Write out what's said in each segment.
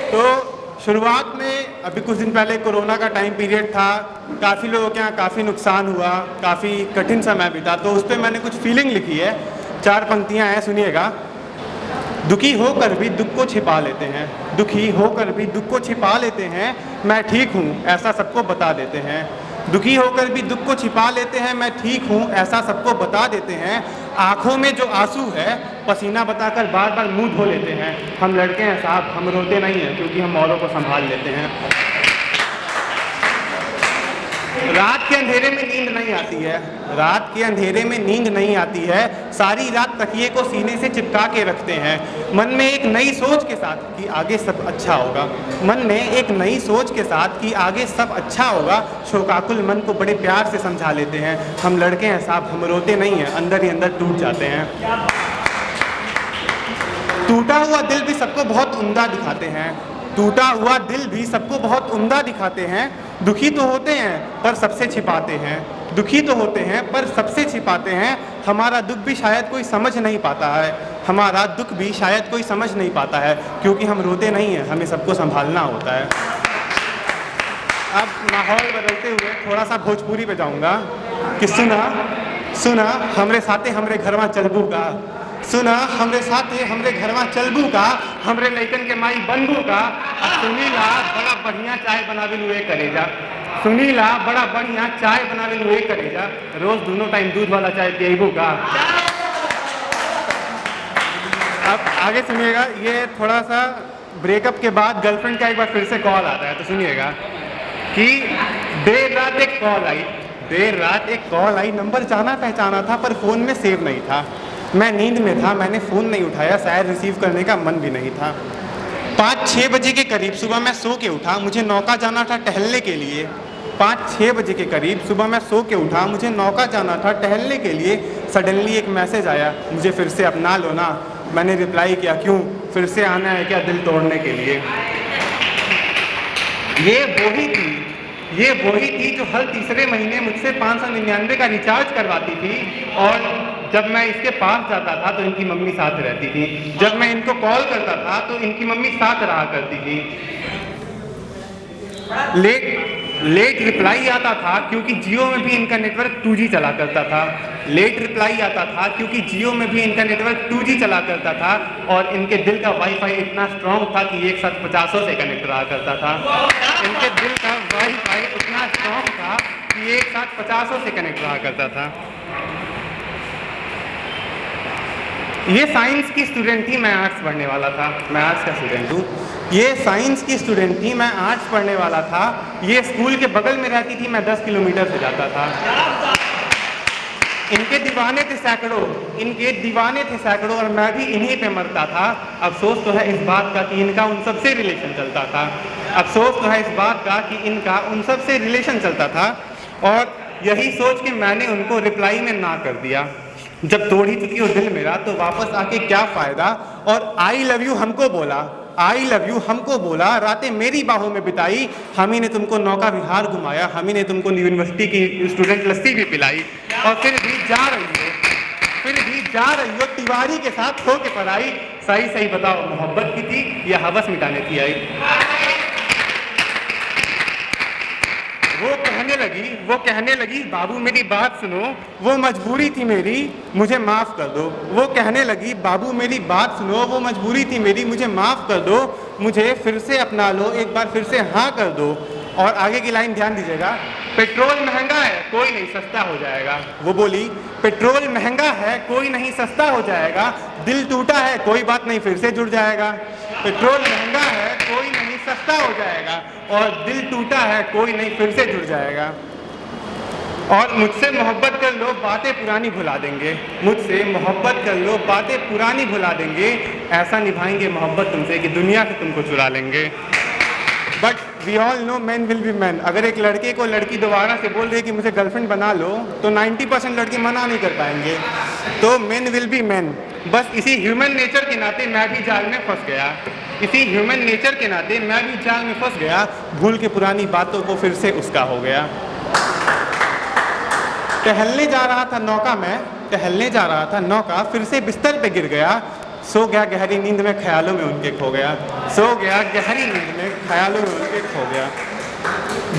तो शुरुआत में अभी कुछ दिन पहले कोरोना का टाइम पीरियड था, काफ़ी लोगों के यहाँ काफ़ी नुकसान हुआ, काफ़ी कठिन समय बीता, तो उस पर मैंने कुछ फीलिंग लिखी है। 4 पंक्तियाँ हैं, सुनिएगा। दुखी होकर भी दुख को छिपा लेते हैं, दुखी होकर भी दुख को छिपा लेते हैं, मैं ठीक हूँ ऐसा सबको बता देते हैं। दुखी होकर भी दुख को छिपा लेते हैं, मैं ठीक हूँ ऐसा सबको बता देते हैं। आँखों में जो आंसू है पसीना बताकर बार बार मुंह धो लेते हैं। हम लड़के हैं साहब, हम रोते नहीं हैं क्योंकि हम औरों को संभाल लेते हैं। रात के अंधेरे में नींद नहीं आती है, रात के अंधेरे में नींद नहीं आती है, सारी रात तकिए को सीने से चिपका के रखते हैं। मन में एक नई सोच के साथ कि आगे सब अच्छा होगा, मन में एक नई सोच के साथ कि आगे सब अच्छा होगा, शोकाकुल मन को बड़े प्यार से समझा लेते हैं। हम लड़के हैं साहब, हम रोते नहीं हैं, अंदर ही अंदर टूट जाते हैं। टूटा हुआ दिल भी सबको बहुत उम्दा दिखाते हैं, टूटा हुआ दिल भी सबको बहुत उम्दा दिखाते हैं। दुखी तो होते हैं पर सबसे छिपाते हैं, दुखी तो होते हैं पर सबसे छिपाते हैं। हमारा दुख भी शायद कोई समझ नहीं पाता है, हमारा दुख भी शायद कोई समझ नहीं पाता है, क्योंकि हम रोते नहीं हैं, हमें सबको संभालना होता है। अब माहौल बदलते हुए थोड़ा सा भोजपुरी पे जाऊंगा कि सुना सुना हमरे साथे हमरे घरवा चलबू का, सुना हमरे साथे हमरे घरवा चलबू का, हमरे लइकन के माई बनबू का। सुनीला बड़ा बढ़िया चाय बनावे लुए करेजा, सुनीला बड़ा बढ़िया चाय बनावे लुए करेजा, रोज दोनों टाइम दूध वाला चाय पिएबू का। अब आगे सुनिएगा, ये थोड़ा सा ब्रेकअप के बाद गर्लफ्रेंड का एक बार फिर से कॉल आता है, तो सुनिएगा कि देर रात एक कॉल आई, देर रात एक कॉल आई, नंबर जाना पहचाना था पर फ़ोन में सेव नहीं था। मैं नींद में था, मैंने फ़ोन नहीं उठाया, शायद रिसीव करने का मन भी नहीं था। 5-6 बजे के करीब सुबह मैं सो के उठा, मुझे नौका जाना था टहलने के लिए। 5-6 बजे के करीब सुबह मैं सो के उठा, मुझे नौका जाना था टहलने के लिए। सडनली एक मैसेज आया, मुझे फिर से अपना लो ना। मैंने रिप्लाई किया, क्यों, फिर से आना है क्या दिल तोड़ने के लिए। ये वही थी जो हर तीसरे महीने मुझसे 599 का रिचार्ज करवाती थी, और जब मैं इसके पास जाता था तो इनकी मम्मी साथ रहती थी, जब मैं इनको कॉल करता था तो इनकी मम्मी साथ रहा करती थी। लेट रिप्लाई आता था क्योंकि जियो में भी इनका नेटवर्क 2G चला करता था, लेट रिप्लाई आता था क्योंकि जियो में भी इनका नेटवर्क 2G चला करता था, और इनके दिल का वाईफाई इतना स्ट्रॉन्ग था कि एक साथ 50 से कनेक्ट रहा करता था। इनके दिल का वाईफाई इतना स्ट्रॉन्ग था कि एक साथ 50 से कनेक्ट रहा करता था। ये साइंस की स्टूडेंट थी, मैं आर्ट्स पढ़ने वाला था, मैं आर्ट्स का स्टूडेंट हूँ। ये साइंस की स्टूडेंट थी, मैं आर्ट्स पढ़ने वाला था। ये स्कूल के बगल में रहती थी, मैं 10 किलोमीटर से जाता था। इनके दीवाने थे सैकड़ों, इनके दीवाने थे सैकड़ों, और मैं भी इन्हीं पे मरता था। अफसोस तो है इस बात का कि इनका उन सबसे रिलेशन चलता था, अफसोस तो है इस बात का कि इनका उन सबसे रिलेशन चलता था। और यही सोच के मैंने उनको रिप्लाई में ना कर दिया। जब तोड़ ही चुकी हो दिल मेरा तो वापस आके क्या फ़ायदा। और आई लव यू हमको बोला, आई लव यू हमको बोला, रातें मेरी बाहों में बिताई, हम ही ने तुमको नौका विहार घुमाया, हम ही ने तुमको यूनिवर्सिटी की स्टूडेंट लस्सी भी पिलाई। और फिर भी जा रही हो तिवारी के साथ हो के पढ़ाई। सही सही बताओ, मोहब्बत की थी या हवस मिटाने की आई। वो कहने लगी बाबू मेरी बात सुनो, वो मजबूरी थी मेरी मुझे माफ़ कर दो। वो कहने लगी बाबू मेरी बात सुनो, वो मजबूरी थी मेरी मुझे माफ़ कर दो, मुझे फिर से अपना लो, एक बार फिर से हाँ कर दो। और आगे की लाइन ध्यान दीजिएगा, पेट्रोल महंगा है कोई नहीं सस्ता हो जाएगा। वो बोली पेट्रोल महंगा है कोई नहीं सस्ता हो जाएगा, दिल टूटा है कोई बात नहीं फिर से जुड़ जाएगा। पेट्रोल महंगा है कोई नहीं सस्ता हो जाएगा, और दिल टूटा है कोई नहीं फिर से जुड़ जाएगा। और मुझसे मोहब्बत कर लो बातें पुरानी भुला देंगे, मुझसे मोहब्बत कर लो बातें पुरानी भुला देंगे, ऐसा निभाएंगे मोहब्बत तुमसे कि दुनिया से तुमको चुरा लेंगे। But we all know man will be man. अगर एक लड़के को लड़की दोबारा से बोल रही कि मुझे गर्लफ्रेंड बना लो तो 90% लड़के मना नहीं कर पाएंगे। तो मैन विल बी मैन। बस इसी ह्यूमन नेचर के नाते मैं भी जाल में फंस गया, इसी ह्यूमन नेचर के नाते मैं भी जाल में फंस गया, भूल के पुरानी बातों को फिर से उसका हो गया। टहलने जा रहा था नौका मैं, टहलने जा रहा था नौका, फिर से बिस्तर पे गिर गया। सो गया गहरी नींद में ख्यालों में उनके खो गया, सो गया गहरी नींद में ख्यालों में उनके खो गया।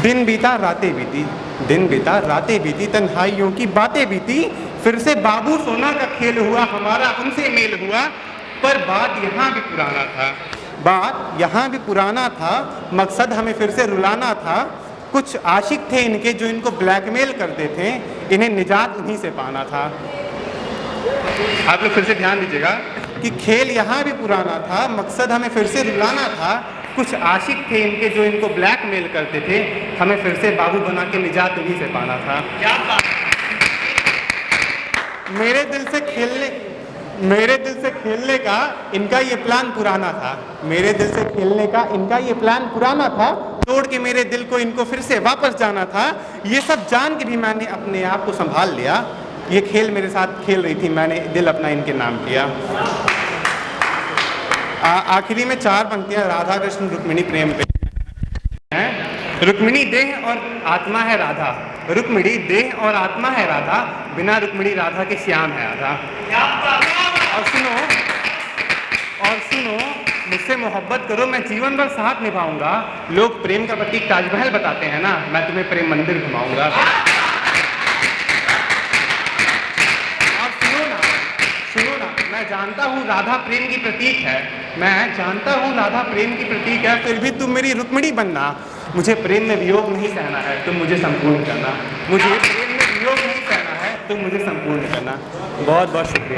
दिन बीता रातें बीती, दिन बीता रातें बीती, तन्हाइयों की बातें बीती, फिर से बाबू सोना का खेल हुआ, हमारा उनसे मेल हुआ। पर बात यहाँ भी पुराना था, बात यहाँ भी पुराना था, मकसद हमें फिर से रुलाना था। कुछ आशिक थे इनके जो इनको ब्लैकमेल करते थे, इन्हें निजात उन्हीं से पाना था। आप लोग फिर से ध्यान दीजिएगा कि खेल यहाँ भी पुराना था, मकसद हमें फिर से रुलाना था। कुछ आशिक थे इनके जो इनको ब्लैकमेल करते थे, हमें फिर से बाबू बना के निजात उन्हीं से पाना था। मेरे दिल से खेलने का इनका ये प्लान पुराना था, मेरे दिल से खेलने का इनका ये प्लान पुराना था। तोड़ के मेरे दिल को इनको फिर से वापस जाना था। ये सब जान के भी मैंने अपने आप को संभाल लिया। ये खेल मेरे साथ खेल रही थी, मैंने दिल अपना इनके नाम किया। आखिरी में 4 पंक्तियां राधा कृष्ण रुक्मिणी प्रेम पे हैं। रुक्मिणी देह और आत्मा है राधा, रुक्मिणी देह और आत्मा है राधा, बिना रुक्मिणी राधा के श्याम है आधा। और सुनो मुझसे मोहब्बत करो, मैं जीवन भर साथ निभाऊंगा। लोग प्रेम का प्रतीक ताजमहल बताते हैं ना, मैं तुम्हें प्रेम मंदिर घुमाऊंगा। और सुनो ना, मैं जानता हूँ राधा प्रेम की प्रतीक है, मैं जानता हूँ राधा प्रेम की प्रतीक है, फिर भी तुम मेरी रुक्मिणी बनना। मुझे प्रेम में वियोग नहीं सहना है, तुम मुझे संपूर्ण करना। मुझे प्रेम में वियोग नहीं सहना है, तुम मुझे संपूर्ण करना। बहुत बहुत शुक्रिया।